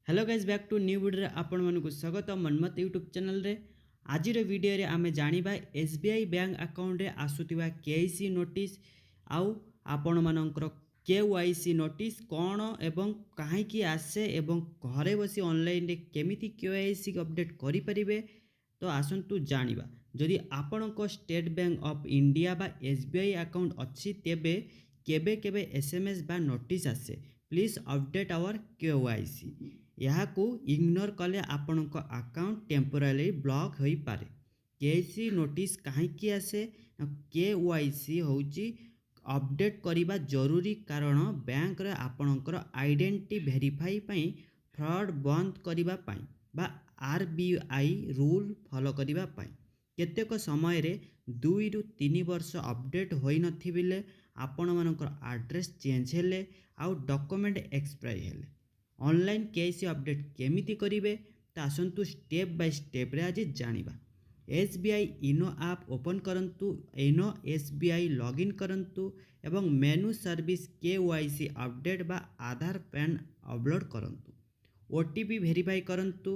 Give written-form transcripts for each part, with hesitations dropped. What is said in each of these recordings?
Hello guys back to new video आपण मानक स्वागत मनमत यूट्यूब चैनल रे। आज वीडियो रे आमे जानिबा एसबीआई बैंक अकाउंट रे आसुतिबा केआईसी नोटिस आउ आपण मानकर केवाईसी नोटिस कौन एवं कहीं आसे एवं घरे बसी ऑनलाइन रे केमिति केवाईसी अपडेट करि परिबे। तो आसंतु जानिबा जदि आपणको स्टेट बैंक ऑफ इंडिया बा एसबीआई अकाउंट अच्छी तेबे केबे केबे एसएमएस बा नोटिस आसे प्लीज अपडेट आवर केवाईसी। यहाँ इग्नोर कले आपण अकाउंट टेम्पोरारी ब्लॉक हो पारे। केसी नोटिस कहीं आसे केवाईसी होची अपडेट करने जरूरी कारण बैंक रे आपणकर आइडेंटिटी वेरीफाई पई फ्रॉड बंद करने बा आरबीआई रूल फॉलो करने केतेक समय रे 2 ରୁ 3 वर्ष अपडेट होई नथिबिले आपण मानकर एड्रेस चेंज हेले आउ डॉक्यूमेंट एक्सपायरी हेले ऑनलाइन केसी अपडेट केमिति करिवे तो आसंतु स्टेप बाय स्टेप रे आज जानिबा। एसबीआई इनो ऐप ओपन करंतु, इनो एसबीआई लॉगिन करंतु एवं मेनू सर्विस केवाईसी अपडेट बा आधार पैन अपलोड करंतु, ओटीपी वेरीफाई करंतु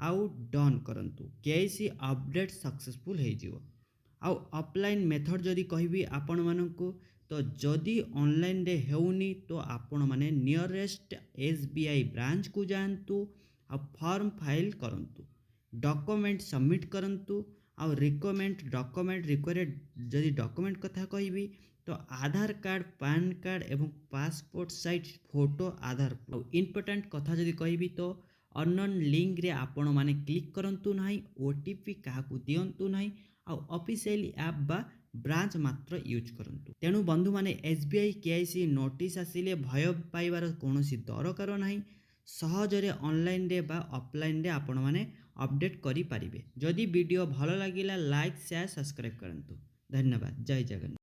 आउ डन करंतु। केसी अपडेट सक्सेसफुल हो जिवो। आउ ऑफलाइन मेथड जदि कहबी आपण मानकु तो जदि ऑनलाइन रे हेउनी तो आपण माने नियरेस्ट एसबीआई ब्रांच को जानतु आ फॉर्म फाइल करंतु, डॉक्यूमेंट सबमिट करंतु आ रिकमेंड डॉक्यूमेंट रिक्वायर्ड जदि डॉक्यूमेंट कथा कहबी तो आधार कार्ड, पैन कार्ड एवं पासपोर्ट साइज फोटो आधार। इंपोर्टेंट कथा जदि कहबी तो अननोन लिंक रे आपण माने क्लिक करंतु नाही, ओटीपी काहाकू दियंतु नाही आ ऑफिशियल ऐप बा ब्रांच मात्र यूज करंतु। तेणु बंधु माने एसबीआई केआईसी नोटिस आसिले भय पाइबार कोनोसी दरकार नाही। सहजरे ऑनलाइन रे बा ऑफलाइन रे आपण माने अपडेट करि पारिबे। जदि वीडियो भलो लागिला लाइक शेयर सब्सक्राइब करंतु। धन्यवाद। जय जगन्नाथ।